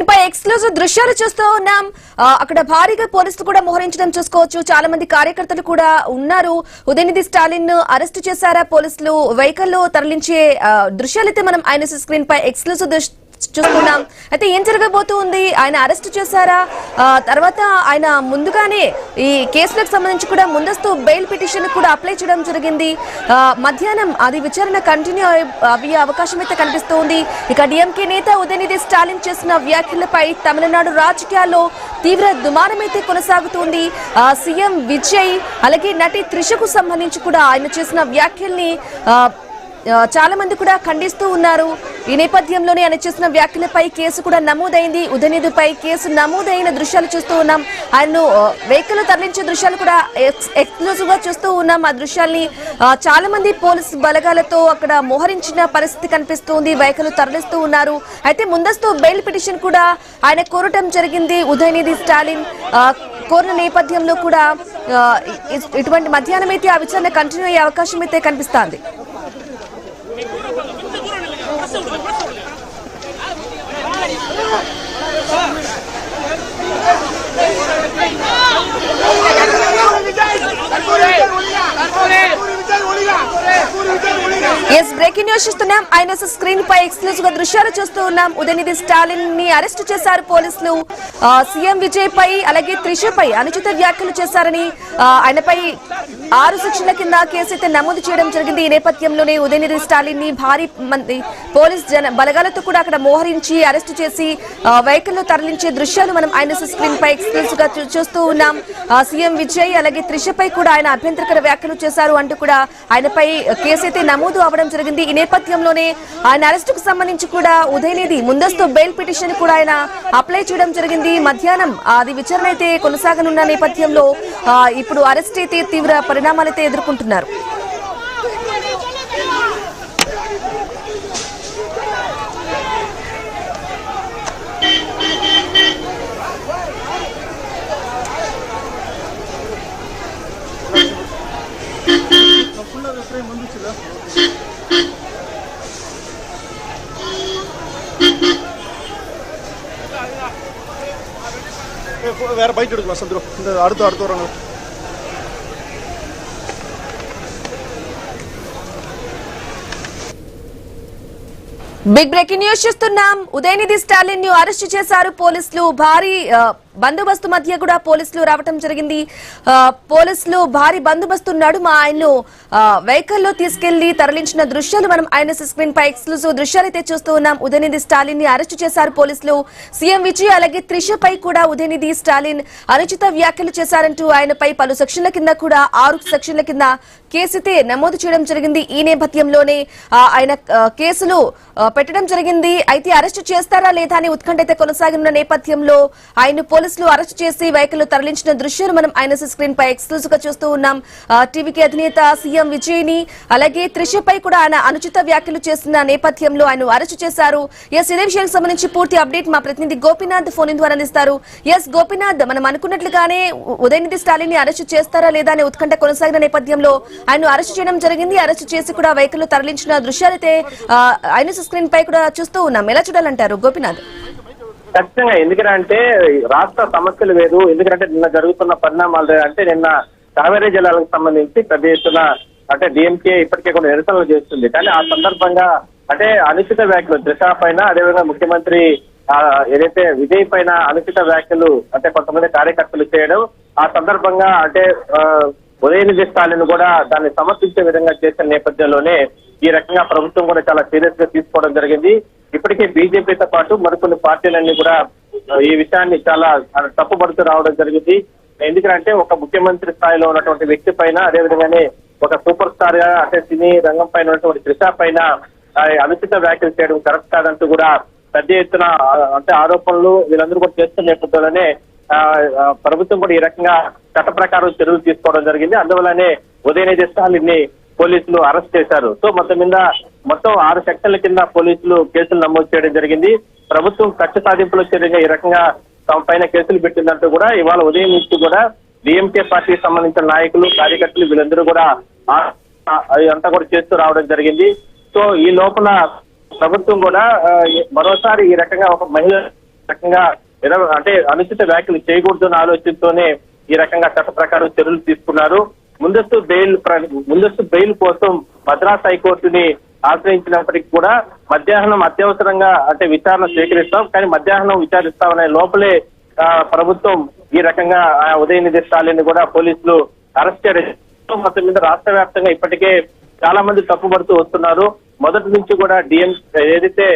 Exclusive దృశ్యాలు చూస్తూ ఉన్నాం. అక్కడ భారీగా పోలీసులు కూడా మోహరించడం చూసుకోవచ్చు. చాలా మంది కార్యకర్తలు కూడా ఉన్నారు. ఉదయనిధి స్టాలిన్ అరెస్ట్ చేశారా పోలీసులు? వెహికల్ లో తరలించే దృశ్యాలైతే మనం ఆయన స్క్రీన్ పై ఎక్స్క్లూజివ్ చూస్తున్నాం. అయితే ఏం జరగబోతుంది? ఆయన అరెస్ట్ చేశారా? తర్వాత ఆయన ముందుగానే ఈ కేసులకు సంబంధించి కూడా ముందస్తు బెయిల్ పిటిషన్ కూడా అప్లై చేయడం జరిగింది. మధ్యాహ్నం అది విచారణ కంటిన్యూ అయ్యే అవకాశం అయితే కనిపిస్తోంది. ఇక డిఎంకే నేత ఉదయనిధి స్టాలిన్ చేసిన వ్యాఖ్యలపై తమిళనాడు రాజకీయాల్లో తీవ్ర దుమారం అయితే కొనసాగుతోంది. సీఎం విజయ్ అలాగే నటి త్రిషకు సంబంధించి కూడా ఆయన చేసిన వ్యాఖ్యల్ని చాలా మంది కూడా ఖండిస్తూ ఉన్నారు. ఈ నేపథ్యంలోనే ఆయన చేసిన వ్యాఖ్యలపై కేసు కూడా నమోదైంది. ఉదయనిధిపై కేసు నమోదైన దృశ్యాలు చూస్తూ ఉన్నాం. ఆయన్ను వెహికల్ తరలించే దృశ్యాలు కూడా ఎక్స్క్లూజివ్ గా చూస్తూ ఉన్నాం. ఆ దృశ్యాల్ని చాలా మంది పోలీసు బలగాలతో అక్కడ మోహరించిన పరిస్థితి కనిపిస్తోంది. వెహికల్ తరలిస్తూ ఉన్నారు. అయితే ముందస్తు బెయిల్ పిటిషన్ కూడా ఆయన కోరటం జరిగింది. ఉదయనిధి స్టాలిన్ కోరిన నేపథ్యంలో కూడా ఇటువంటి మధ్యాహ్నం అయితే ఆ విచారణ కంటిన్యూ అయ్యే అవకాశం అయితే కనిపిస్తోంది. బ్రేకింగ్ న్యూస్ చూస్తున్నాం. ఆయన స్క్రీన్ పై ఎక్స్క్లూజివ్ గా దృశ్యాలు చూస్తూ ఉన్నాం. ఉదయనిధి స్టాలిన్ ని అరెస్ట్ చేశారు పోలీసులు. సీఎం విజయ్ పై అలాగే త్రిషపై అనుచిత వ్యాఖ్యలు చేశారని ఆయనపై 6 సెక్షన్ల కింద కేసు అయితే నమోదు చేయడం జరిగింది. ఈ నేపథ్యంలోనే ఉదయనిధి స్టాలిన్ ని భారీ మంది పోలీస్ బలగాలతో కూడా అక్కడ మోహరించి అరెస్టు చేసి వెహికల్ లో తరలించే దృశ్యాలు మనం ఆయన స్క్రీన్ పై ఎక్స్క్లూజివ్ గా చూస్తూ ఉన్నాం. సీఎం విజయ్ అలాగే త్రిషపై కూడా ఆయన అభ్యంతరకర వ్యాఖ్యలు చేశారు అంటూ కూడా ఆయనపై కేసు అయితే నమోదు అవడం జరిగింది. ఈ నేపథ్యంలోనే ఆయన అరెస్టుకు సంబంధించి కూడా ఉదయనిధి ముందస్తు బెయిల్ పిటిషన్ కూడా ఆయన అప్లై చేయడం జరిగింది. మధ్యాహ్నం అది విచారణ అయితే కొనసాగనున్న నేపథ్యంలో ఇప్పుడు అరెస్ట్ అయితే తీవ్ర పరిణామాలైతే ఎదుర్కొంటున్నారు. வேற பைட் எடுக்கலாம் சந்திரம். இந்த அடுத்து வராங்க. బిగ్ బ్రేకింగ్ న్యూస్ చూస్తున్నాం. ఉదయనిధి స్టాలిన్ ను అరెస్ట్ చేశారు పోలీసులు. భారీ బందోబస్తు మధ్య కూడా పోలీసులు రావటం జరిగింది. పోలీసులు భారీ బందోబస్తు నడుమ ఆయన్ను వెహికల్ లో తీసుకెళ్లి తరలించిన దృశ్యాలు మనం ఆయన స్క్రీన్ పై ఎక్స్క్లూజివ్ దృశ్యాలైతే చూస్తూ ఉన్నాం. ఉదయనిధి స్టాలిన్ ని అరెస్ట్ చేశారు పోలీసులు. సీఎం విజయ్ అలాగే త్రిషపై కూడా ఉదయనిధి స్టాలిన్ అనుచిత వ్యాఖ్యలు చేశారంటూ ఆయనపై పలు సెక్షన్ల కింద కూడా 6 సెక్షన్ల కింద కేసైతే నమోదు చేయడం జరిగింది. ఈ నేపథ్యంలోనే ఆయన కేసులు పెట్టడం జరిగింది. అయితే అరెస్టు చేస్తారా లేదా అని ఉత్కంఠ అయితే కొనసాగిన నేపథ్యంలో ఆయన పోలీసులు అరెస్ట్ చేసి వెహికల్ తరలించిన దృశ్యాలు మనం ఆయన స్క్రీన్ పై ఎక్స్క్లూజివ్ గా చూస్తూ ఉన్నాం. టీవీకి అధినేత సీఎం విజయ్ ని అలాగే త్రిషపై కూడా ఆయన అనుచిత వ్యాఖ్యలు చేసిన నేపథ్యంలో ఆయన అరెస్ట్ చేశారు. ఇదే విషయానికి సంబంధించి పూర్తి అప్డేట్ మా ప్రతినిధి గోపీనాథ్ ఫోన్ ద్వారా అందిస్తారు. గోపీనాథ్, మనం అనుకున్నట్లుగానే ఉదయనిధి స్టాలిన్ ని అరెస్ట్ చేస్తారా లేదా అనే ఉత్కంఠ కొనసాగిన నేపథ్యంలో ఆయన అరెస్ట్ చేయడం జరిగింది. అరెస్ట్ చేసి కూడా వెహికల్ తరలించిన దృశ్యాలైతే ఆయన స్క్రీన్ పై కూడా చూస్తూ ఉన్నాం. ఎలా చూడాలంటారు గోపీనాథ్? ఖచ్చితంగా. ఎందుకంటే రాష్ట్ర సమస్యలు వేరు. ఎందుకంటే నిన్న జరుగుతున్న పరిణామాలు అంటే నిన్న కావేరీ జిల్లాలకు సంబంధించి పెద్ద ఎత్తున అంటే డిఎంకే ఇప్పటికే కొన్ని నిరసనలు చేస్తుంది. కానీ ఆ సందర్భంగా అంటే అనుచిత వ్యాఖ్యలు దిశ పైన, అదేవిధంగా ముఖ్యమంత్రి ఏదైతే విజయ్ పైన అనుచిత వ్యాఖ్యలు అంటే కొంతమంది కార్యకర్తలు చేయడం, ఆ సందర్భంగా అంటే ఉదయనిధి స్టాలిన్ కూడా దాన్ని సమర్థించే విధంగా చేసిన నేపథ్యంలోనే ఈ రకంగా ప్రభుత్వం కూడా చాలా సీరియస్ గా తీసుకోవడం జరిగింది. ఇప్పటికే బీజేపీతో పాటు మరికొన్ని పార్టీలన్నీ కూడా ఈ విషయాన్ని చాలా తప్పుపడుతూ రావడం జరిగింది. ఎందుకంటే ఒక ముఖ్యమంత్రి స్థాయిలో ఉన్నటువంటి వ్యక్తి పైన, అదేవిధంగానే ఒక సూపర్ స్టార్ గా అంటే సినీ రంగం పైన ఉన్నటువంటి త్రిష పైన అనుచిత వ్యాఖ్యలు చేయడం కరెక్ట్ కాదంటూ కూడా పెద్ద ఎత్తున అంటే ఆరోపణలు వీళ్ళందరూ కూడా చేస్తున్న నేపథ్యంలోనే ప్రభుత్వం కూడా ఈ రకంగా చట్ట ప్రకారం చర్యలు తీసుకోవడం జరిగింది. అందువల్లనే ఉదయనిధి స్టాలిన్ ని పోలీసులు అరెస్ట్ చేశారు. సో మొత్తం 6 సెక్షన్ల కింద పోలీసులు కేసులు నమోదు చేయడం జరిగింది. ప్రభుత్వం కక్ష సాధింపుల చర్యగా ఈ రకంగా తమ పైన కేసులు పెట్టిందంటూ కూడా ఇవాళ ఉదయం నుంచి కూడా డిఎంకే పార్టీకి సంబంధించిన నాయకులు, కార్యకర్తలు వీళ్ళందరూ కూడా అంతా కూడా చేస్తూ రావడం జరిగింది. సో ఈ లోపల ప్రభుత్వం కూడా మరోసారి ఈ రకంగా ఒక మహిళ రకంగా అంటే అనుచిత వ్యాఖ్యలు చేయకూడదు అన్న ఆలోచనతోనే ఈ రకంగా చట్ట ప్రకారం చర్యలు తీసుకున్నారు. ముందస్తు బెయిల్ కోసం మద్రాస్ హైకోర్టుని ఆశ్రయించినప్పటికీ కూడా మధ్యాహ్నం అత్యవసరంగా అంటే విచారణ స్వీకరిస్తాం, కానీ మధ్యాహ్నం విచారిస్తామనే లోపలే ప్రభుత్వం ఈ రకంగా ఉదయనిధి స్టాలిన్ కూడా పోలీసులు అరెస్ట్ చేయడం మొత్తం మీద రాష్ట్ర వ్యాప్తంగా ఇప్పటికే చాలా మంది తప్పుపడుతూ వస్తున్నారు. మొదటి నుంచి కూడా ఏదైతే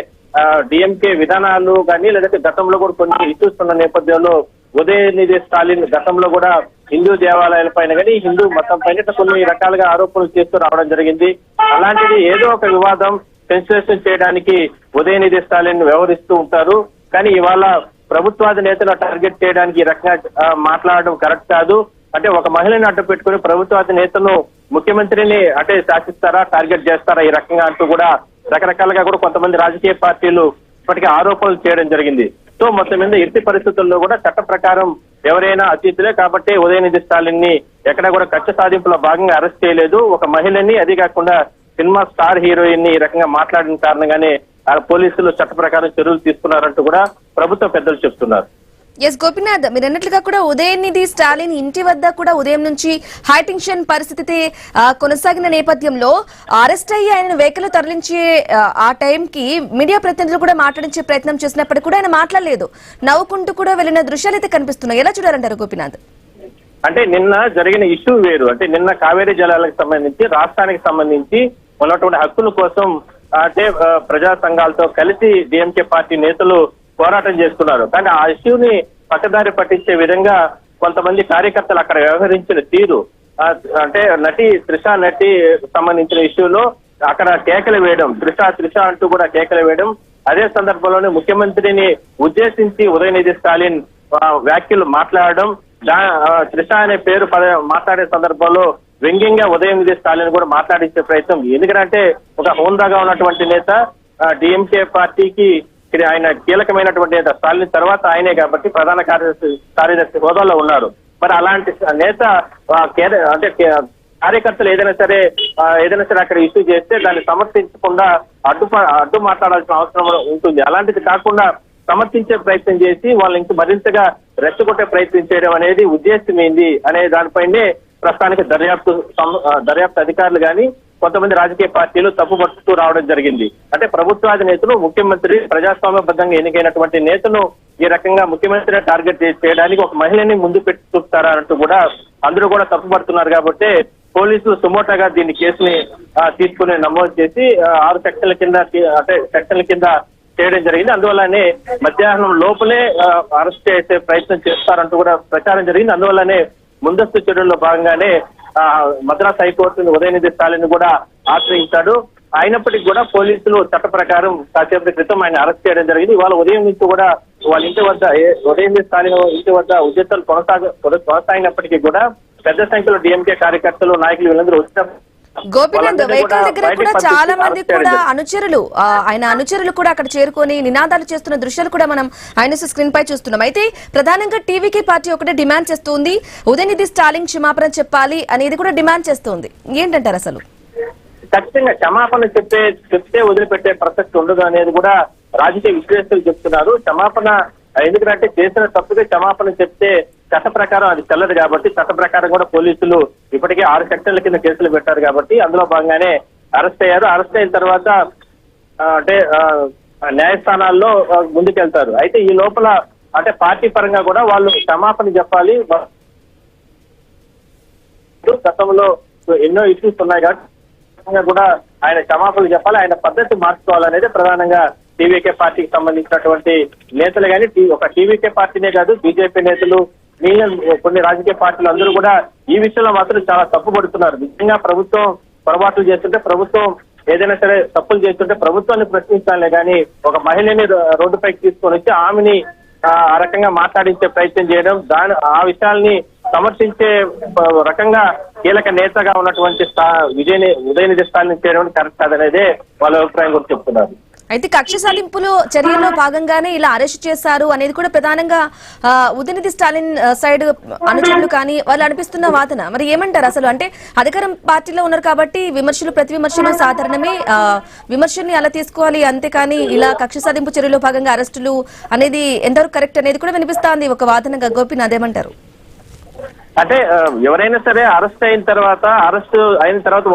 డిఎంకే విధానాలు కానీ లేదంటే గతంలో కూడా కొన్ని ఇష్యూస్ ఉన్న నేపథ్యంలో ఉదయనిధి స్టాలిన్ గతంలో కూడా హిందూ దేవాలయాల పైన కానీ హిందూ మతం పైన కొన్ని రకాలుగా ఆరోపణలు చేస్తూ రావడం జరిగింది. అలాంటిది ఏదో ఒక వివాదం సెన్సేషన్ చేయడానికి ఉదయనిధి స్టాలిన్ వ్యవహరిస్తూ ఉంటారు. కానీ ఇవాళ ప్రభుత్వాధినేతను టార్గెట్ చేయడానికి ఈ రకంగా మాట్లాడడం కరెక్ట్ కాదు. అంటే ఒక మహిళని అడ్డు పెట్టుకుని ప్రభుత్వాధినేతను ముఖ్యమంత్రిని అంటే శాసిస్తారా, టార్గెట్ చేస్తారా ఈ రకంగా అంటూ కూడా రకరకాలుగా కూడా కొంతమంది రాజకీయ పార్టీలు ఇప్పటికే ఆరోపణలు చేయడం జరిగింది. సో మొత్తం మీద ఎట్టి పరిస్థితుల్లో కూడా చట్ట ప్రకారం ఎవరైనా అతిథులే కాబట్టి ఉదయనిధి స్టాలిన్ ని ఎక్కడ కూడా కక్ష సాధింపులో భాగంగా అరెస్ట్ చేయలేదు. ఒక మహిళని, అది కాకుండా సినిమా స్టార్ హీరోయిన్ ని ఈ రకంగా మాట్లాడిన కారణంగానే పోలీసులు చట్ట ప్రకారం చర్యలు తీసుకున్నారంటూ కూడా ప్రభుత్వ పెద్దలు చెప్తున్నారు. ఎస్ గోపీనాథ్, మీరు అన్నట్లుగా కూడా ఉదయనిధి స్టాలిన్ ఇంటి వద్ద కూడా ఉదయం నుంచి హైటెన్షన్ పరిస్థితి కొనసాగిన నేపథ్యంలో అరెస్ట్ అయ్యి ఆయన వెహికల్ తరలించే ఆ టైంకి మీడియా ప్రతినిధులు కూడా మాట్లాడించే ప్రయత్నం చేసినప్పటికీ కూడా ఆయన మాట్లాడలేదు, నవ్వుకుంటూ కూడా వెళ్లిన దృశ్యాలు అయితే కనిపిస్తున్నాయి. ఎలా చూడాలంటారు గోపీనాథ్? అంటే నిన్న జరిగిన ఇష్యూ వేరు. అంటే నిన్న కావేరీ జలాలకు సంబంధించి రాష్ట్రానికి సంబంధించి ఉన్నటువంటి హక్కుల కోసం అంటే ప్రజా సంఘాలతో కలిసి డిఎంకే పార్టీ నేతలు పోరాటం చేస్తున్నారు. కానీ ఆ ఇష్యూని పక్కదారి పట్టించే విధంగా కొంతమంది కార్యకర్తలు అక్కడ వ్యవహరించిన తీరు, అంటే త్రిష నటి సంబంధించిన ఇష్యూలో అక్కడ కేకలు వేయడం, త్రిష అంటూ కూడా కేకలు వేయడం, అదే సందర్భంలోనే ముఖ్యమంత్రిని ఉద్దేశించి ఉదయనిధి స్టాలిన్ వ్యాఖ్యలు మాట్లాడడం, త్రిష అనే పేరు మాట్లాడే సందర్భంలో వ్యంగ్యంగా ఉదయనిధి స్టాలిన్ కూడా మాట్లాడించే ప్రయత్నం. ఎందుకంటే ఒక హోందాగా ఉన్నటువంటి నేత, డిఎంకే పార్టీకి ఆయన కీలకమైనటువంటి నేత, స్టాలిన్ తర్వాత ఆయనే కాబట్టి ప్రధాన కార్యదర్శి హోదాలో ఉన్నారు. మరి అలాంటి నేత అంటే కార్యకర్తలు ఏదైనా సరే అక్కడ ఇష్యూ చేస్తే దాన్ని సమర్థించకుండా అడ్డు మాట్లాడాల్సిన అవసరం ఉంటుంది. అలాంటిది కాకుండా సమర్థించే ప్రయత్నం చేసి వాళ్ళని ఇంకా మరింతగా రెచ్చగొట్టే ప్రయత్నం చేయడం అనేది ఉద్దేశం ఏంది అనే దానిపైనే ప్రస్తుతానికి దర్యాప్తు అధికారులు కానీ కొంతమంది రాజకీయ పార్టీలు తప్పుపడుతూ రావడం జరిగింది. అంటే ప్రభుత్వాధినేతలు, ముఖ్యమంత్రి, ప్రజాస్వామ్యబద్ధంగా ఎన్నికైనటువంటి నేతను ఈ రకంగా ముఖ్యమంత్రి టార్గెట్ చేయడానికి ఒక మహిళని ముందు పెట్టి చూపుతారా అంటూ కూడా అందరూ కూడా తప్పుపడుతున్నారు. కాబట్టి పోలీసులు సుమోటాగా దీన్ని కేసుని తీసుకుని నమోదు చేసి 6 సెక్షన్ల కింద చేయడం జరిగింది. అందువల్లనే మధ్యాహ్నం లోపలే అరెస్ట్ చేసే ప్రయత్నం చేస్తారంటూ కూడా ప్రచారం జరిగింది. అందువల్లనే ముందస్తు చర్యల్లో భాగంగానే మద్రాస్ హైకోర్టుని ఉదయనిధి స్టాలిన్ కూడా ఆశ్రయించాడు. అయినప్పటికీ కూడా పోలీసులు చట్ట ప్రకారం కాసేపటి క్రితం ఆయన అరెస్ట్ చేయడం జరిగింది. ఇవాళ ఉదయం నుంచి కూడా వాళ్ళ ఇంటి వద్ద ఉదయనిధి స్టాలిన్ ఇంటి వద్ద ఉద్యతాలు కొనసాగినప్పటికీ కూడా పెద్ద సంఖ్యలో డిఎంకే కార్యకర్తలు, నాయకులు వీళ్ళందరూ వచ్చిన గోపీనాథ్ వెహికల్ దగ్గర కూడా చాలా మంది కూడా ఆయన అనుచరులు కూడా అక్కడ చేరుకొని నినాదాలు చేస్తున్న దృశ్యాలు కూడా మనం ఆయన స్క్రీన్ పై చూస్తున్నాం. అయితే ప్రధానంగా టీవీకే పార్టీ ఒకటే డిమాండ్ చేస్తుంది, ఉదయనిధి స్టాలిన్ క్షమాపణ చెప్పాలి అనేది కూడా డిమాండ్ చేస్తుంది. ఏంటంటారు అసలు? ఖచ్చితంగా క్షమాపణ చెప్తే వదిలిపెట్టే ప్రసక్తి ఉండదు అనేది కూడా రాజకీయ విశ్లేషకులు చెప్తున్నారు. క్షమాపణ ఎందుకంటే చేసిన తప్పుగా క్షమాపణ చెప్తే చట్ట ప్రకారం అది చెల్లదు కాబట్టి చట్ట ప్రకారం కూడా పోలీసులు ఇప్పటికే 6 సెక్షన్ల కింద కేసులు పెట్టారు కాబట్టి అందులో భాగంగానే అరెస్ట్ అయ్యారు. అరెస్ట్ అయిన తర్వాత అంటే న్యాయస్థానాల్లో ముందుకెళ్తారు. అయితే ఈ లోపల అంటే పార్టీ పరంగా కూడా వాళ్ళు క్షమాపణ చెప్పాలి. గతంలో ఎన్నో ఇష్యూస్ ఉన్నాయి కాబట్టి కూడా ఆయన క్షమాపణలు చెప్పాలి, ఆయన పద్ధతి మార్చుకోవాలనేది ప్రధానంగా టీవీకే పార్టీకి సంబంధించినటువంటి నేతలు కానీ, ఒక టీవీకే పార్టీనే కాదు బీజేపీ నేతలు, కొన్ని రాజకీయ పార్టీలు అందరూ కూడా ఈ విషయంలో మాత్రం చాలా తప్పుపడుతున్నారు. నిజంగా ప్రభుత్వం పొరపాట్లు చేస్తుంటే, ప్రభుత్వం ఏదైనా సరే తప్పులు చేస్తుంటే ప్రభుత్వాన్ని ప్రశ్నించాలే కానీ ఒక మహిళని రోడ్డుపైకి తీసుకొని వచ్చి ఆమెని ఆ రకంగా మాట్లాడించే ప్రయత్నం చేయడం, ఆ విషయాల్ని సమర్థించే రకంగా కీలక నేతగా ఉన్నటువంటి ఉదయనిధి స్టాలిన్ చేయడం కరెక్ట్ కాదనేదే వాళ్ళ అభిప్రాయం కూడా చెప్తున్నారు. అయితే కక్ష సాధింపులు చర్యల్లో భాగంగానే ఇలా అరెస్ట్ చేశారు అనేది కూడా ప్రధానంగా ఉదయనిధి స్టాలిన్ సైడ్ అనుచరులు కానీ వాళ్ళు అనిపిస్తున్న వాదన. మరి ఏమంటారు అసలు? అంటే అధికారం పార్టీలో ఉన్నారు కాబట్టి విమర్శలు ప్రతి విమర్శలు సాధారణమే, విమర్శల్ని అలా తీసుకోవాలి, అంతేకాని ఇలా కక్ష సాధింపు చర్యల్లో భాగంగా అరెస్టులు అనేది ఎంతవరకు కరెక్ట్ అనేది కూడా వినిపిస్తోంది ఒక వాదనగా. గోపీనాథ్ ఏమంటారు? అంటే ఎవరైనా సరే అరెస్ట్ అయిన తర్వాత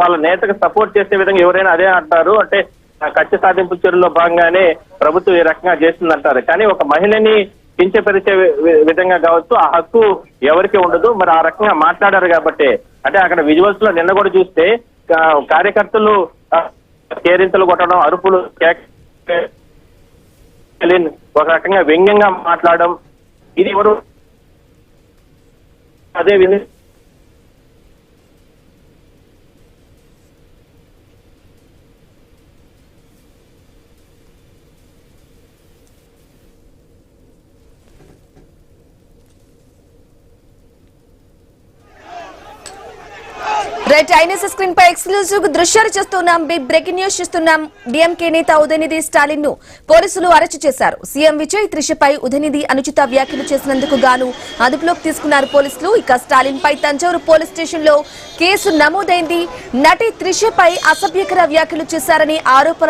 వాళ్ళ నేతకు సపోర్ట్ చేసే విధంగా ఎవరైనా అదే అంటారు. అంటే కక్ష సాధింపు చర్యల్లో భాగంగానే ప్రభుత్వం ఈ రకంగా చేస్తుందంటారు. కానీ ఒక మహిళని కించపరిచే విధంగా కావచ్చు ఆ హక్కు ఎవరికి ఉండదు. మరి ఆ రకంగా మాట్లాడారు కాబట్టి, అంటే అక్కడ విజువల్స్ లో నిన్న కూడా చూస్తే కార్యకర్తలు కేరింతలు కొట్టడం, అరుపులు, ఒక రకంగా వ్యంగ్యంగా మాట్లాడడం, ఇది ఎవరు అదే విధంగా రైట్, ఐఎన్ఎస్ స్క్రీన్ పై ఎక్స్క్లూజివ్ దృశ్యాలు చూస్తున్నాం. బిగ్ బ్రేకింగ్ న్యూస్ చూస్తున్నాం. డీఎంకే నేత ఉదయనిధి స్టాలిన్ ను పోలీసులు అరెస్టు చేశారు. సీఎం విజయ్ త్రిషపై ఉదయనిధి అనుచిత వ్యాఖ్యలు చేసినందుకు గాను అదుపులోకి తీసుకున్నారు పోలీసులు. ఇక స్టాలిన్ పై తంజావూరు పోలీస్ స్టేషన్ లో కేసు నమోదైంది. నటి త్రిషపై అసభ్యకర వ్యాఖ్యలు చేశారని ఆరోపణ